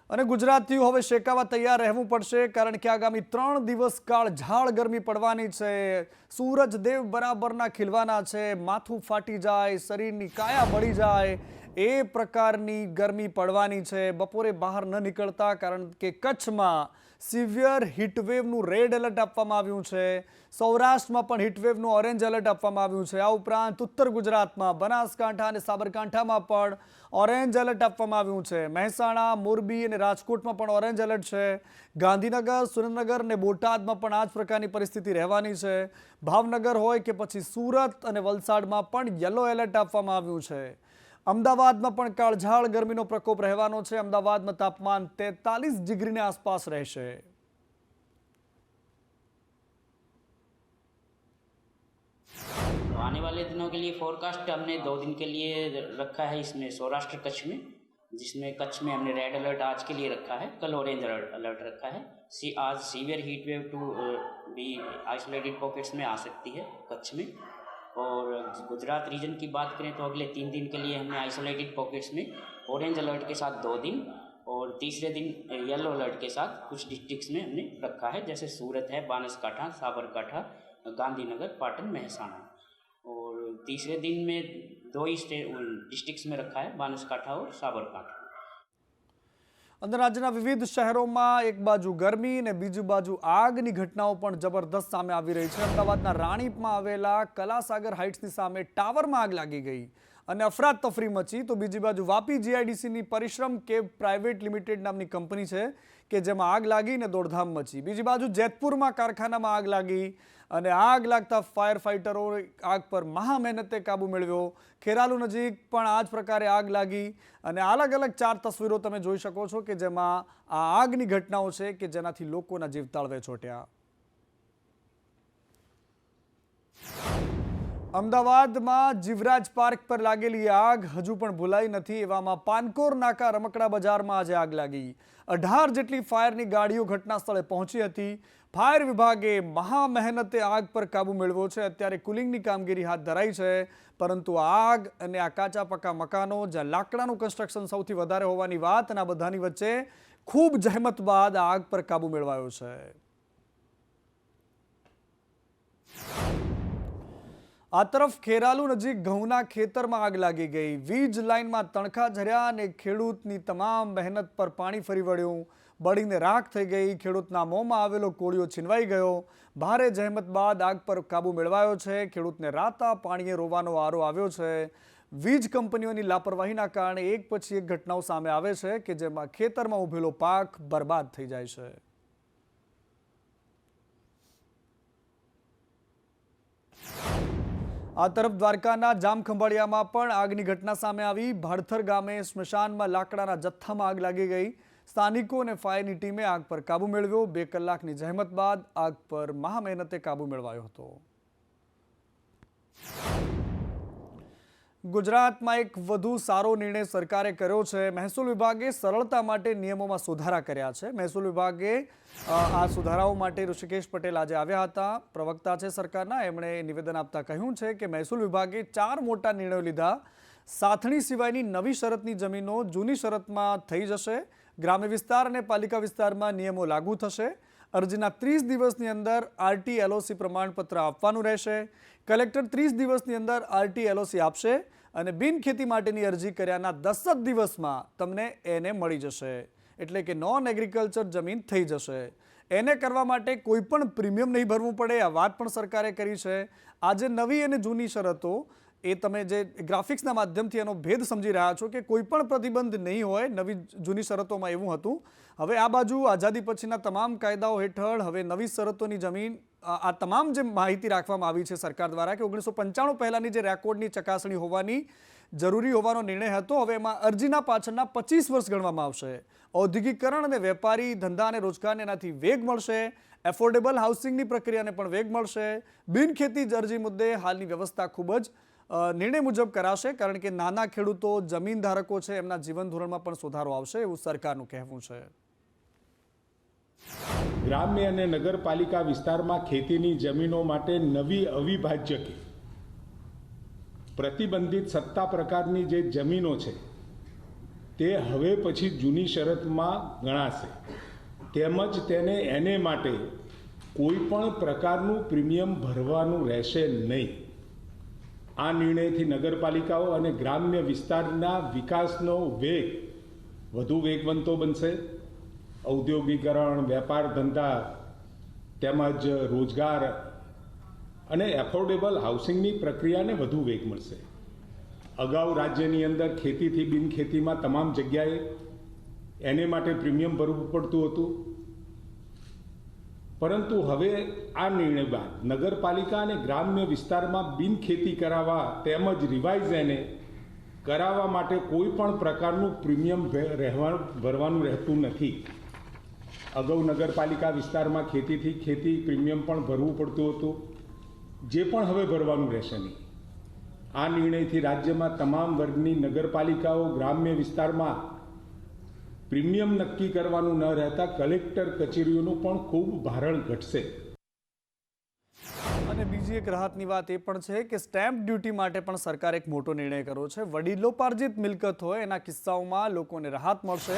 અને ગુજરાતીઓ હવે શેકાવા તૈયાર રહેવું પડશે કારણ કે આગામી 3 દિવસ કાળ ઝાળ ગરમી પડવાની છે। સૂરજ દેવ બરાબરના ખીલવાના છે, માથું ફાટી જાય, શરીરની કાયા બળી જાય એ પ્રકારની ગરમી પડવાની છે। બપોરે બહાર ન નીકળતા કારણ કે કચ્છમાં સિવિયર હીટવેવનું રેડ એલર્ટ આપવામાં આવ્યું છે। સૌરાષ્ટ્રમાં પણ હીટવેવનું ઓરેન્જ એલર્ટ આપવામાં આવ્યું છે। આ ઉપરાંત ઉત્તર ગુજરાતમાં બનાસકાંઠા અને સાબરકાંઠામાં પણ ઓરેન્જ એલર્ટ આપવામાં આવ્યું છે। મહેસાણા, મોરબી અને રાજકોટમાં પણ ઓરેન્જ એલર્ટ છે। ગાંધીનગર, સુરેન્દ્રનગર અને બોટાદમાં પણ આ જ પ્રકારની પરિસ્થિતિ રહેવાની છે। ભાવનગર હોય કે પછી સુરત અને વલસાડમાં પણ યલો એલર્ટ આપવામાં આવ્યું છે। અમદાવાદમાં પણ કાળઝાળ ગરમીનો પ્રકોપ રહેવાનો છે। અમદાવાદમાં તાપમાન 43 ડિગ્રીની આસપાસ રહેશે। आने वाले दिनों के लिए फोरकास्ट हमने 2 दिन के लिए रखा है इसमें सौराष्ट्र कच्छ में, जिसमें कच्छ में हमने रेड अलर्ट आज के लिए रखा है, कल ऑरेंज अलर्ट रखा है। आज सीवियर हीट वेव टू भी आइसोलेटेड पॉकेट्स में आ सकती है कच्छ में। और गुजरात रीजन की बात करें तो अगले 3 दिन के लिए हमने आइसोलेटेड पॉकेट्स में ऑरेंज अलर्ट के साथ 2 दिन और तीसरे दिन येलो अलर्ट के साथ कुछ डिस्ट्रिक्ट्स में हमने रखा है, जैसे सूरत है, बनासकांठा, साबरकांठा, गांधीनगर, पाटन, महसाणा। और तीसरे दिन में 2 ही डिस्ट्रिक्ट्स में रखा है, बनासकांठा और साबरकांठा। અંદર રાજ્યના વિવિધ શહેરોમાં એક બાજુ ગરમી અને બીજી બાજુ આગની ઘટનાઓ પણ જબરદસ્ત સામે આવી રહી છે। અમદાવાદના રાણીપમાં આવેલા કલાસાગર હાઇટ્સની સામે ટાવરમાં આગ લાગી ગઈ અને અફરાતફરી મચી, તો બીજી બાજુ વાપી જીઆઈડીસીની પરિશ્રમ કેબ પ્રાઇવેટ લિમિટેડ નામની કંપની છે કે જેમાં આગ લાગીને દોડધામ મચી। બીજી બાજુ જેતપુરમાં કારખાનામાં આગ લાગી અને આગ લાગતા ફાયર ફાઇટરો આગ પર મહા મહેનતે કાબુ મેળવ્યો। ખેરાલુ નજીક પણ આ જ પ્રકારે આગ લાગી અને અલગ અલગ 4 તસવીરો તમે જોઈ શકો છો કે જેમાં આ આગની ઘટનાઓ છે કે જેનાથી લોકોના જીવ તાળવે ચોંટ્યા। અમદાવાદમાં જીવરાજ પાર્ક પર લાગેલી આગ હજુ પણ ભૂલાઈ નથી। એવામાં પાનકોર નાકા રમકડા બજારમાં આજે આગ લાગી। 18 જેટલી ફાયરની ગાડીઓ ઘટના સ્થળે પહોંચી હતી। ફાયર વિભાગે મહા મહેનતે આગ પર કાબુ મેળવ્યો છે। અત્યારે કુલિંગની કામગીરી હાથ ધરાઈ છે, પરંતુ આગ અને આ કાચા પાકા મકાનો જ્યાં લાકડાનું કન્સ્ટ્રક્શન સૌથી વધારે હોવાની વાત અને આ બધાની વચ્ચે ખૂબ જહેમત બાદ આગ પર કાબુ મેળવાયો છે। આ તરફ ખેરાલુ નજીક ઘઉંના ખેતરમાં આગ લાગી ગઈ। વીજ લાઇનમાં તણખા ઝર્યા અને ખેડૂતની તમામ મહેનત પર પાણી ફરી વળ્યું, બળીને રાખ થઈ ગઈ। ખેડૂતના મોંમાં આવેલો કોળિયો છીનવાઈ ગયો। ભારે જહેમત બાદ આગ પર કાબુ મેળવાયો છે। ખેડૂતને રાતા પાણીએ રોવાનો વારો આવ્યો છે। વીજ કંપનીઓની લાપરવાહીના કારણે એક પછી એક ઘટનાઓ સામે આવે છે કે જેમાં ખેતરમાં ઉભેલો પાક બરબાદ થઈ જાય છે। આ તરફ દ્વારકાના જામખંભાળિયામાં પણ આગની ઘટના સામે આવી। ભાડથર ગામે સ્મશાનમાં લાકડાના જથ્થામાં આગ લાગી ગઈ। સ્થાનિકો અને ફાયરની ટીમે આગ પર કાબુ મેળવ્યો। 2 કલાકની જહેમત બાદ આગ પર મહા મહેનતે કાબુ મેળવાયો હતો। ગુજરાતમાં એક વધુ સારો નિર્ણય સરકારે કર્યો છે। મહેસૂલ વિભાગે સરળતા માટે નિયમોમાં સુધારા કર્યા છે। મહેસૂલ વિભાગે આ સુધારાઓ માટે ઋષિકેશ પટેલ આજે આવ્યા હતા। પ્રવક્તા છે સરકારના, એમણે નિવેદન આપતા કહ્યું છે કે મહેસૂલ વિભાગે 4 મોટા નિર્ણયો લીધા। સાથણી સિવાયની નવી શરતની જમીનો જૂની શરતમાં થઈ જશે। ગ્રામ્ય વિસ્તાર અને પાલિકા વિસ્તારમાં નિયમો લાગુ થશે। અરજીના 30 દિવસની અંદર આરટી એલઓસી પ્રમાણપત્ર આપવાનું રહેશે। કલેક્ટર 30 દિવસની અંદર આરટી એલઓસી આપશે અને બિનખેતી માટેની અરજી કર્યાના 10 જ દિવસમાં તમને એને મળી જશે, એટલે કે નોન એગ્રીકલ્ચર જમીન થઈ જશે। એને કરવા માટે કોઈ પણ પ્રીમિયમ નહીં ભરવું પડે, આ વાત પણ સરકારે કરી છે। આજે નવી અને જૂની શરતો એ તમે જે ગ્રાફિક્સના માધ્યમથી એનો ભેદ સમજી રહ્યા છો કે કોઈ પણ પ્રતિબંધ નહીં હોય। નવી જૂની શરતોમાં એવું હતું। હવે આ બાજુ આઝાદી પછીના તમામ કાયદાઓ હેઠળ હવે નવી શરતોની જમીન, આ તમામ જે માહિતી રાખવામાં આવી છે સરકાર દ્વારા કે 1995 પહેલાંની જે રેકોર્ડની ચકાસણી હોવાની જરૂરી હોવાનો નિર્ણય હતો, હવે એમાં અરજીના પાછળના 25 વર્ષ ગણવામાં આવશે। ઔદ્યોગિકરણ અને વેપારી ધંધા અને રોજગારને એનાથી વેગ મળશે। એફોર્ડેબલ હાઉસિંગની પ્રક્રિયાને પણ વેગ મળશે। બિનખેતી અરજી મુદ્દે હાલની વ્યવસ્થા ખૂબ જ નિર્ણય મુજબ કરાશે, કારણ કે નાના ખેડૂતો, જમીન ધારકો છે, એમના જીવન ધોરણમાં પણ સુધારો આવશે એવું સરકારનું કહેવું છે। ગ્રામ્ય અને નગરપાલિકા વિસ્તારમાં ખેતીની જમીનો માટે નવી અવિભાજ્ય પ્રતિબંધિત સત્તા પ્રકારની જે જમીનો છે તે હવે પછી જૂની શરતમાં ગણાશે, તેમજ એને માટે કોઈ પણ પ્રકારનું પ્રીમિયમ ભરવાનું રહેશે નહીં. આ નિર્ણયથી નગરપાલિકાઓ અને ગ્રામ્ય વિસ્તારના વિકાસનો વેગ વધુ વેગવંતો બનશે. ઔદ્યોગિકરણ, વેપાર ધંધા તેમજ રોજગાર અને એફોર્ડેબલ હાઉસિંગની પ્રક્રિયાને વધુ વેગ મળશે. અગાઉ રાજ્યની અંદર ખેતીથી બિનખેતીમાં તમામ જગ્યાએ એને માટે પ્રીમિયમ ભરવું પડતું હતું, પરંતુ હવે આ નિર્ણય બાદ નગરપાલિકા અને ગ્રામ્ય વિસ્તારમાં બિનખેતી કરાવવા તેમજ રિવાઇઝ એને કરાવવા માટે કોઈ પણ પ્રકારનું પ્રીમિયમ ભરવાનું રહેતું નથી. અગાઉ નગરપાલિકા વિસ્તારમાં ખેતીથી ખેતી પ્રીમિયમ પણ ભરવું પડતું હતું, જે પણ હવે ભરવાનું રહેશે નહીં. આ નિર્ણયથી રાજ્યમાં તમામ વર્ગની નગરપાલિકાઓ ગ્રામ્ય વિસ્તારમાં પ્રીમિયમ નક્કી કરવાનું ન રહેતા કલેક્ટર કચેરીઓનું પણ ખૂબ ભારણ ઘટશે. અને બીજી એક રાહતની વાત એ પણ છે કે સ્ટેમ્પ ડ્યુટી માટે પણ સરકારે એક મોટો નિર્ણય કર્યો છે. વડીલોપાર્જિત મિલકત હોય એના કિસ્સાઓમાં લોકોને રાહત મળશે.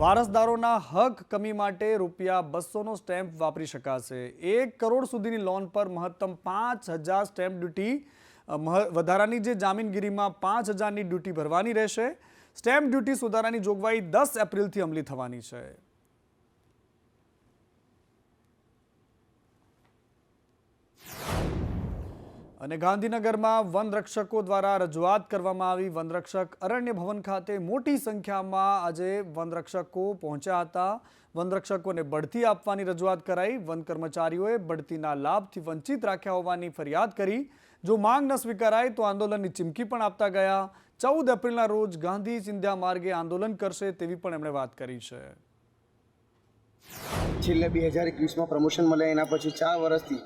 વારસદારોના હક કમી માટે ₹200નો સ્ટેમ્પ વાપરી શકાશે. 1 કરોડ સુધીની લોન પર મહત્તમ 5,000 સ્ટેમ્પ ડ્યુટી, વધારાની જે જામીનગીરીમાં 5,000ની ડ્યુટી ભરવાની રહેશે. સ્ટેમ્પ ડ્યુટી સુધારાની જોગવાઈ 10 એપ્રિલથી અમલી થવાની છે. અને ગાંધીનગરમાં વનરક્ષકો દ્વારા રજૂઆત કરવામાં આવી. વનરક્ષક અરણ્ય ભવન ખાતે મોટી સંખ્યામાં આજે વનરક્ષકો પહોંચ્યા હતા. વનરક્ષકોને બઢતી આપવાની રજૂઆત કરાઈ. વન કર્મચારીઓએ બઢતીના લાભથી વંચિત રાખ્યા હોવાની ફરિયાદ કરી. જો માંગ ન સ્વીકારાય તો આંદોલનની ચીમકી પણ આપતા ગયા. 14 એપ્રિલના રોજ ગાંધી ચિંધ્યા માર્ગે આંદોલન કરશે તેવી પણ એમણે વાત કરી છે. છેલ્લે 2021માં પ્રમોશન મળ્યા એના પછી 4 વર્ષથી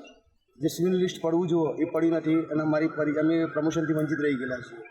જે સિવિલ લિસ્ટ પડવું જોઈએ એ પડ્યું નથી અને અમે પ્રમોશનથી વંચિત રહી ગયેલા છીએ.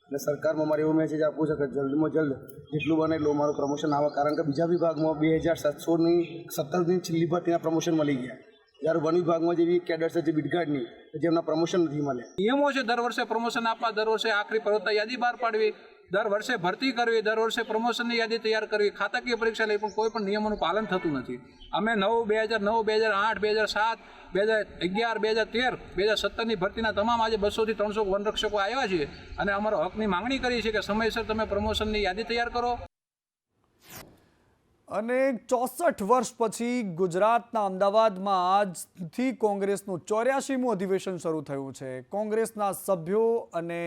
એટલે સરકારમાં મારે એવો મેસેજ આપવું છે કે જલ્દમાં જલ્દ જેટલું બને એટલું મારું પ્રમોશન આવે, કારણ કે બીજા વિભાગમાં 2017ની છેલ્લી ભરતીના પ્રમોશન મળી ગયા, જ્યારે વન વિભાગમાં જેવી કેડર છે જે બીટગાર્ડની જેમના પ્રમોશન નથી મળે. નિયમો છે દર વર્ષે પ્રમોશન આપવા, દર વર્ષે આખરી પ્રવૃત્તિ યાદી બહાર પાડવી, દર વર્ષે ભરતી કરવી, દર વર્ષે પ્રમોશનની યાદી તૈયાર કરવી, ખાતાકીય પરીક્ષા લઈ, પણ કોઈ પણ નિયમોનું પાલન થતું નથી. અમે 2009, 2008, 2007, 2011, 2013, 2017ની ભરતીના તમામ આજે 200 થી 300 વનરક્ષકો આવ્યા છીએ અને અમારો હકની માંગણી કરી છે કે સમયસર તમે પ્રમોશનની યાદી તૈયાર કરો. અને 64 વર્ષ પછી ગુજરાતના અમદાવાદમાં આજથી કોંગ્રેસનું 84મું અધિવેશન શરૂ થયું છે. કોંગ્રેસના સભ્યો અને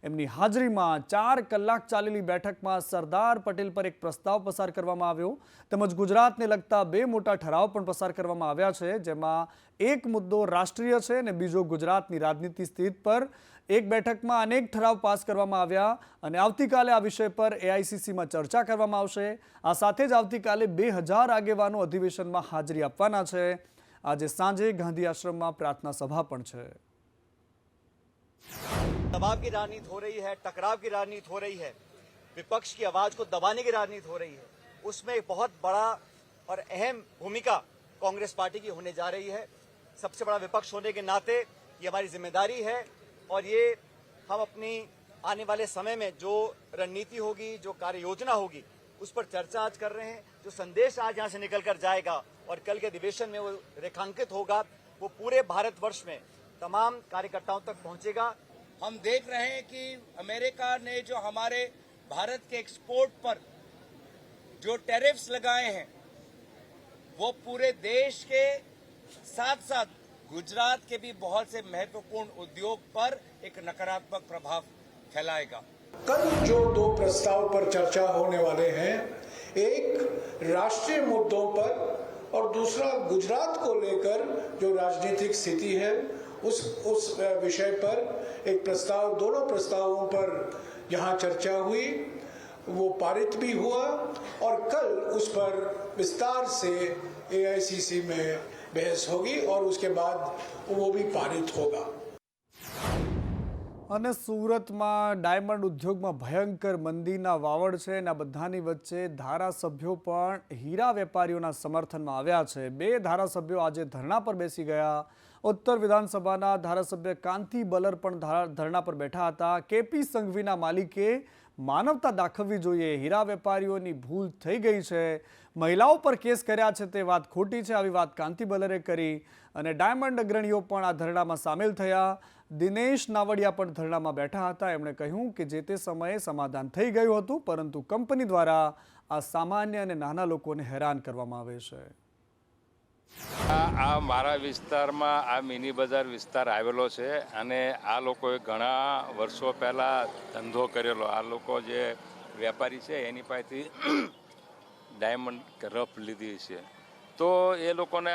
એમની હાજરીમાં 4 કલાક ચાલેલી બેઠકમાં સરદાર પટેલ પર એક પ્રસ્તાવ પસાર કરવામાં આવ્યો, તેમજ ગુજરાતને લગતા 2 મોટા ઠરાવ પણ પસાર કરવામાં આવ્યા છે, જેમાં એક મુદ્દો રાષ્ટ્રીય છે અને બીજો ગુજરાતની રાજનીતિ સ્થિતિ પર. એક બેઠકમાં અનેક ઠરાવ પાસ કરવામાં આવ્યા અને આવતીકાલે આ વિષય પર AICCમાં ચર્ચા કરવામાં આવશે. આ સાથે જ આવતીકાલે 2000 આગેવાનો અધિવેશનમાં હાજરી આપવાના છે. આજે સાંજે ગાંધી આશ્રમમાં પ્રાર્થના સભા પણ છે. दबाव की राजनीति हो रही है, टकराव की राजनीति हो रही है, विपक्ष की आवाज को दबाने की राजनीति हो रही है, उसमें एक बहुत बड़ा और अहम भूमिका कांग्रेस पार्टी की होने जा रही है. सबसे बड़ा विपक्ष होने के नाते ये हमारी जिम्मेदारी है और ये हम अपनी आने वाले समय में जो रणनीति होगी, जो कार्य योजना होगी, उस पर चर्चा आज कर रहे हैं. जो संदेश आज यहाँ से निकल कर जाएगा और कल के अधिवेशन में वो रेखांकित होगा, वो पूरे भारतवर्ष में तमाम कार्यकर्ताओं तक पहुंचेगा. हम देख रहे हैं कि अमेरिका ने जो हमारे भारत के एक्सपोर्ट पर जो टैरिफ्स लगाए हैं वो पूरे देश के साथ साथ गुजरात के भी बहुत से महत्वपूर्ण उद्योग पर एक नकारात्मक प्रभाव फैलाएगा. कल जो 2 प्रस्ताव पर चर्चा होने वाले हैं, एक राष्ट्रीय मुद्दों पर और दूसरा गुजरात को लेकर जो राजनीतिक स्थिति है उस विषय पर एक प्रस्ताव, दोनों प्रस्तावों पर यहाँ चर्चा हुई, वो पारित भी हुआ और कल उस पर विस्तार से AICC में बहस होगी और उसके बाद वो भी पारित होगा. અને સુરતમાં ડાયમંડ ઉદ્યોગમાં ભયંકર મંદીના વાવડ છે અને આ બધાની વચ્ચે ધારાસભ્યો પણ હીરા વેપારીઓના સમર્થનમાં આવ્યા છે. 2 ધારાસભ્યો આજે ધરણા પર બેસી ગયા. ઉત્તર વિધાનસભાના ધારાસભ્ય કાંતિ બલર પણ ધરણા પર બેઠા હતા. KP સંઘવીના માલિકે માનવતા દાખવવી જોઈએ. હીરા વેપારીઓની ભૂલ થઈ ગઈ છે. મહિલાઓ પર કેસ કર્યા છે તે વાત ખોટી છે. આવી વાત કાંતિ બલરે કરી અને ડાયમંડ અગ્રણીઓ પણ આ ધરણામાં સામેલ થયા. દિનેશ નાવડિયા પણ ધરણામાં બેઠા હતા. એમણે કહ્યું કે જે તે સમયે સમાધાન થઈ ગયું હતું, પરંતુ કંપની દ્વારા આ સામાન્ય અને નાના લોકોને હેરાન કરવામાં આવે છે. આ મારા વિસ્તારમાં આ મિની બજાર વિસ્તાર આવેલો છે અને આ લોકોએ ઘણા વર્ષો પહેલાં ધંધો કરેલો. આ લોકો જે વેપારી છે એની પાસેથી ડાયમંડ રફ લીધી છે. તો એ લોકોને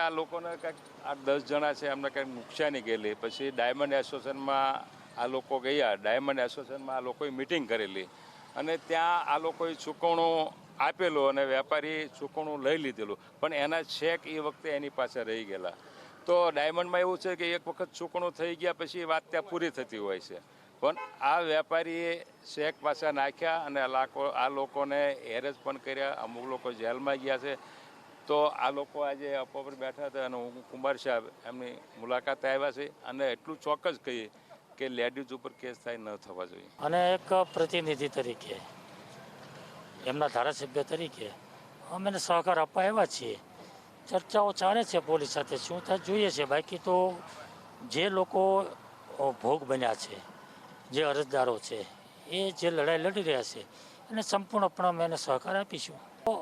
કંઈક 8-10 જણા છે એમને કંઈક નુકસાની ગયેલી. પછી ડાયમંડ એસોસિએશનમાં આ લોકો ગયા. ડાયમંડ એસોસિએશનમાં આ લોકોએ મિટિંગ કરેલી અને ત્યાં આ લોકોએ ચૂકવણું આપેલું અને વેપારી ચૂકવણું લઈ લીધેલું, પણ એના ચેક એ વખતે એની પાસે રહી ગયેલા. તો ડાયમંડમાં એવું છે કે એક વખત ચૂકવણું થઈ ગયા પછી વાત ત્યાં પૂરી થતી હોય છે, પણ આ વેપારીએ ચેક પાછા નાખ્યા અને આ લોકોને હેરેસ પણ કર્યા. અમુક લોકો જેલમાં ગયા છે. તો આ લોકો આજે અપા પર બેઠા હતા અને હું કુમાર સાહેબ એમની મુલાકાતે આવ્યા છે અને એટલું ચોક્કસ કહીએ કે લેડીઝ ઉપર કેસ થાય ન થવા જોઈએ. અને એક પ્રતિનિધિ તરીકે, એમના ધારાસભ્ય તરીકે અમે સહકાર આપવા આવ્યા છીએ. ચર્ચાઓ ચાલે છે પોલીસ સાથે, શું થાય જોઈએ છે. બાકી તો જે લોકો ભોગ બન્યા છે, જે અરજદારો છે, એ જે લડાઈ લડી રહ્યા છે એને સંપૂર્ણપણે અમે એને સહકાર આપીશું.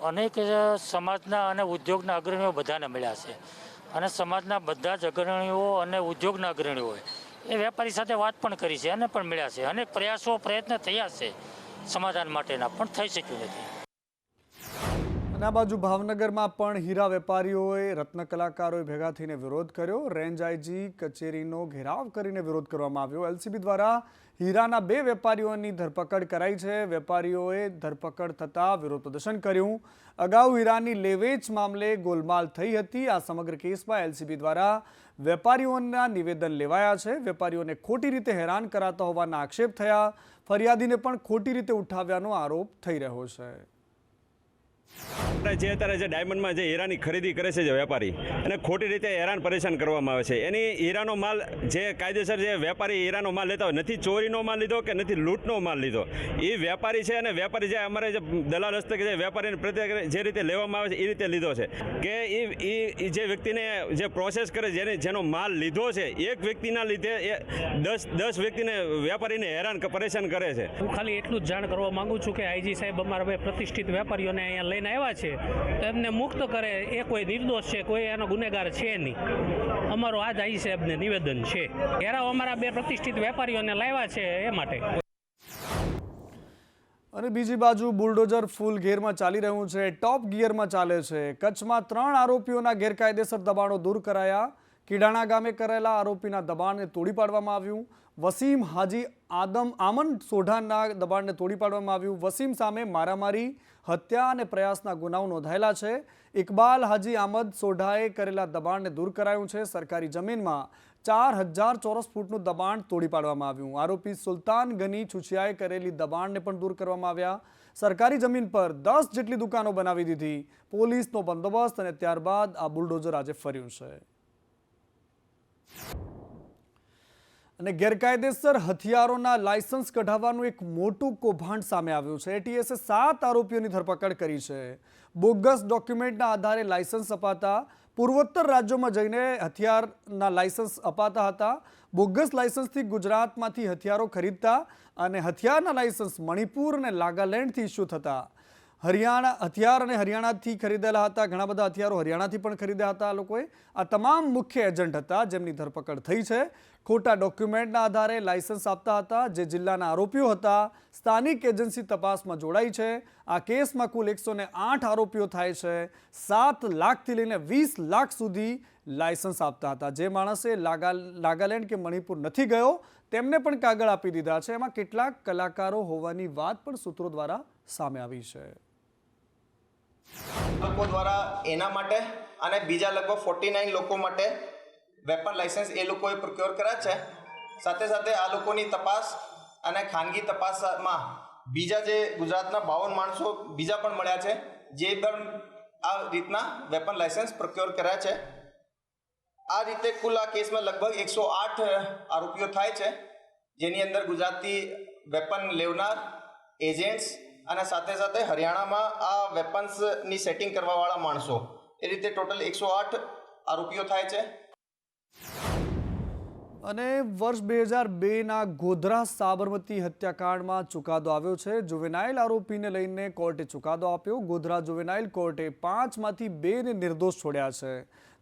અનેક સમાજના અને ઉદ્યોગના અગ્રણીઓ બધાને મળ્યા છે અને સમાજના બધા જ અગ્રણીઓ અને ઉદ્યોગના અગ્રણીઓએ એ વેપારી સાથે વાત પણ કરી છે અને પણ મળ્યા છે. અનેક પ્રયત્ન થયા છે સમાધાન માટેના, પણ થઈ શક્યું નથી. અને આ બાજુ ભાવનગરમાં પણ હીરા વેપારીઓએ, રત્ન કલાકારોએ ભેગા થઈને વિરોધ કર્યો. રેન્જ આઈજી કચેરીનો ઘેરાવ કરીને વિરોધ કરવામાં આવ્યો. એલસીબી દ્વારા હીરાના 2 વેપારીઓની ધરપકડ કરાઈ છે. વેપારીઓએ ધરપકડ થતાં વિરોધ પ્રદર્શન કર્યું. અગાઉ હીરાની લેવેચ મામલે ગોલમાલ થઈ હતી. આ સમગ્ર કેસમાં એલસીબી દ્વારા વેપારીઓના નિવેદન લેવાયા છે. વેપારીઓને ખોટી રીતે હેરાન કરાતા હોવાના આક્ષેપ થયા. ફરિયાદીને પણ ખોટી રીતે ઉઠાવ્યાનો આરોપ થઈ રહ્યો છે. જે અત્યારે જે ડાયમંડમાં જે હીરાની ખરીદી કરે છે જે વેપારી, એને ખોટી રીતે હેરાન પરેશાન કરવામાં આવે છે. એની હીરાનો માલ જે કાયદેસર જે વેપારી હીરાનો માલ લેતા હોય, નથી ચોરીનો માલ લીધો કે નથી લૂંટનો માલ લીધો. એ વેપારી છે અને વેપારી જે અમારે જે દલાલ હસ્તકે જે વેપારીને પ્રત્યે જે રીતે લેવામાં આવે છે એ રીતે લીધો છે. કે એ જે વ્યક્તિને જે પ્રોસેસ કરે, જેનો માલ લીધો છે, એક વ્યક્તિના લીધે એ 10 વ્યક્તિને વેપારીને હેરાન પરેશાન કરે છે. હું ખાલી એટલું જ જાણ કરવા માંગુ છું કે આઈજી સાહેબ અમારા પ્રતિષ્ઠિત વેપારીઓને અહીંયા લઈને આવ્યા છે તો એમને મુક્ત કરે. એ કોઈ નિર્દોષ છે, કોઈ એનો ગુનેગાર છે નહીં. અમારું આજ આઈ સાહેબને નિવેદન છે. ઘેરાવ અમારા 2 પ્રતિષ્ઠિત વેપારીઓને લાવ્યા છે એ માટે. અને બીજી બાજુ બુલડોઝર ફૂલ ગેરમાં ચાલી રહ્યું છે, ટોપ ગિયરમાં ચાલે છે. કચ્છમાં 3 આરોપીઓના ગેરકાયદેસર દબાણો દૂર કરાયા. કીડાણા ગામે કરેલા આરોપીના દબાણને તોડી પાડવામાં આવ્યું. વસીમ હાજી આમન સોઢાના દબાણને તોડી પાડવામાં આવ્યું. વસીમ સામે મારામારી, હત્યા અને પ્રયાસના ગુનાઓ નોંધાયેલા છે. ઇકબાલ હાજી આમદ સોઢાએ કરેલા દબાણને દૂર કરાયું છે. સરકારી જમીનમાં 4000 ચોરસ ફૂટનું દબાણ તોડી પાડવામાં આવ્યું. આરોપી સુલતાન ગની છુછિયાએ કરેલી દબાણને પણ દૂર કરવામાં આવ્યા. સરકારી જમીન પર 10 જેટલી દુકાનો બનાવી દીધી. પોલીસનો બંદોબસ્ત અને ત્યારબાદ આ બુલડોઝર આજે ફર્યું છે. અને ગેરકાયદેસર હથિયારોના લાયસન્સ કઢાવવાનું એક મોટું કૌભાંડ સામે આવ્યું છે. એટીએસે 7 આરોપીઓની ધરપકડ કરી છે. બોગસ ડોક્યુમેન્ટના આધારે લાયસન્સ અપાતા, પૂર્વોત્તર રાજ્યોમાં જઈને હથિયારના લાયસન્સ અપાતા હતા. બોગસ લાયસન્સથી ગુજરાતમાંથી હથિયારો ખરીદતા અને હથિયારના લાયસન્સ મણિપુર અને નાગાલેન્ડથી ઇસ્યુ થતા. હરિયાણાથી ખરીદેલા હતા. ઘણા બધા હથિયારો હરિયાણાથી પણ ખરીદ્યા હતા. આ લોકોએ આ તમામ મુખ્ય એજન્ટ હતા જેમની ધરપકડ થઈ છે. ખોટા ડોક્યુમેન્ટના આધારે લાયસન્સ આપતા હતા. જે જિલ્લાના આરોપીઓ હતા, સ્થાનિક એજન્સી તપાસમાં જોડાઈ છે. આ કેસમાં કુલ 108 આરોપીઓ થાય છે. 7 લાખથી લઈને 20 લાખ સુધી લાયસન્સ આપતા હતા. જે માણસે નાગાલેન્ડ કે મણિપુર નથી ગયો તેમને પણ કાગળ આપી દીધા છે. એમાં કેટલાક કલાકારો હોવાની વાત પણ સૂત્રો દ્વારા સામે આવી છે. લોકો દ્વારા એના માટે અને બીજા લગભગ 49 લોકો માટે વેપન લાયસન્સ એ લોકોએ પ્રોક્યોર કર્યા છે. સાથે સાથે આ લોકોની તપાસ અને ખાનગી તપાસમાં બીજા જે ગુજરાતના 52 માણસો બીજા પણ મળ્યા છે જે પણ આ રીતના વેપન લાયસન્સ પ્રોક્યોર કર્યા છે. આ રીતે કુલ આ કેસમાં લગભગ 108 આરોપીઓ થાય છે, જેની અંદર ગુજરાતથી વેપન લેવનાર એજન્ટ્સ અને સાથે સાથે હરિયાણામાં આ વેપન્સની સેટિંગ કરવાવાળા માણસો, એ રીતે ટોટલ 108 આરોપીઓ થાય છે. અને વર્ષ 2002ના ગોધરા સાબરમતી હત્યાકાંડમાં ચુકાદો આવ્યો છે. જુવેનાઇલ આરોપીને લઈને કોર્ટે ચુકાદો આપ્યો. ગોધરા જુવેનાઇલ કોર્ટે 5માંથી 2ને નિર્દોષ છોડ્યા છે.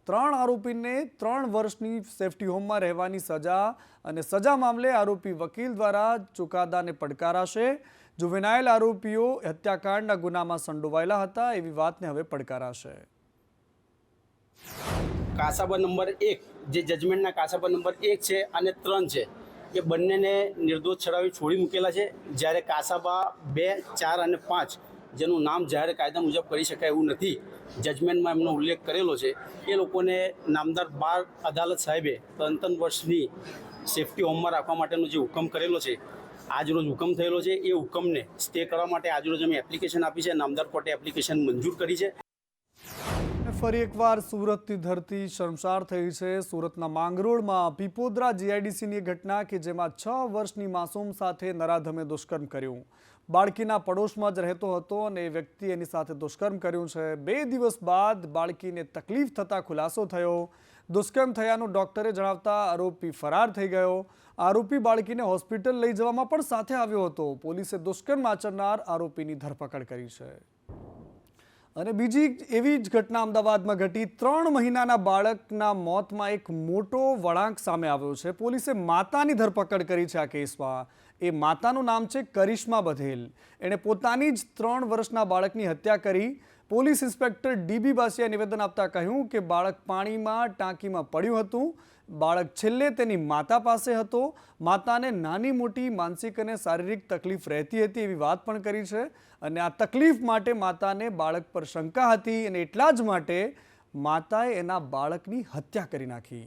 3 આરોપીને 3 વર્ષની સેફટી હોમમાં રહેવાની સજા અને સજા મામલે આરોપી વકીલ દ્વારા ચુકાદાને પડકારાશે. જુવેનાઇલ આરોપીઓ હત્યાકાંડના ગુનામાં સંડોવાયેલા હતા એવી વાતને હવે પડકારાશે. કાસાબા નંબર 1 જે જજમેન્ટના કાસાબા નંબર 1 છે અને 3 છે એ બંનેને નિર્દોષ ઠરાવી છોડી મૂકેલા છે. જ્યારે કાસાબા 2, 4 અને 5 જેનું નામ જાહેર કાયદા મુજબ કરી શકાય એવું નથી, જજમેન્ટમાં એમનો ઉલ્લેખ કરેલો છે, એ લોકોને નામદાર બાર અદાલત સાહેબે 3 વર્ષની સેફટી હોમમાં રાખવા માટેનો જે હુકમ કરેલો છે, આજરોજ હુકમ થયેલો છે, એ હુકમને સ્ટે કરવા માટે આજરોજ અમે એપ્લિકેશન આપી છે. નામદાર કોર્ટે એપ્લિકેશન મંજૂર કરી છે. ફરી એકવાર સુરતની ધરતી શર્મસાર થઈ છે. સુરતના માંગરોળમાં પીપોદરા જીઆઈડીસીની ઘટના કે જેમાં 6 વર્ષની માસૂમ સાથે નરાધમે દુષ્કર્મ કર્યું. બાળકીના પડોશમાં જ રહેતો હતો અને એ વ્યક્તિ એની સાથે દુષ્કર્મ કર્યું છે. 2 દિવસ બાદ બાળકીને તકલીફ થતાં ખુલાસો થયો. દુષ્કર્મ થયાનું ડોક્ટરે જણાવતા આરોપી ફરાર થઈ ગયો. આરોપી બાળકીને હોસ્પિટલ લઈ જવામાં પણ સાથે આવ્યો હતો. પોલીસે દુષ્કર્મ આચરનાર આરોપીની ધરપકડ કરી છે. અને બીજી એવી જ ઘટના અમદાવાદમાં ઘટી. 3 મહિનાના બાળકના મોતમાં એક મોટો વળાંક સામે આવ્યો છે. પોલીસે માતાની ધરપકડ કરી છે આ કેસમાં. એ માતાનું નામ છે કરિશ્મા બધેલ. એણે પોતાની જ 3 વર્ષના બાળકની હત્યા કરી. પોલીસ ઇન્સ્પેક્ટર ડીબી બાસિયાએ નિવેદન આપતા કહ્યું કે બાળક પાણીમાં ટાંકીમાં પડ્યું હતું. બાળક છેલ્લે તેની માતા પાસે હતો. માતાને નાની મોટી માનસિક અને શારીરિક તકલીફ રહેતી હતી એવી વાત પણ કરી છે. અને આ તકલીફ માટે માતાને બાળક પર શંકા હતી અને એટલા જ માટે માતાએ એના બાળકની હત્યા કરી નાખી.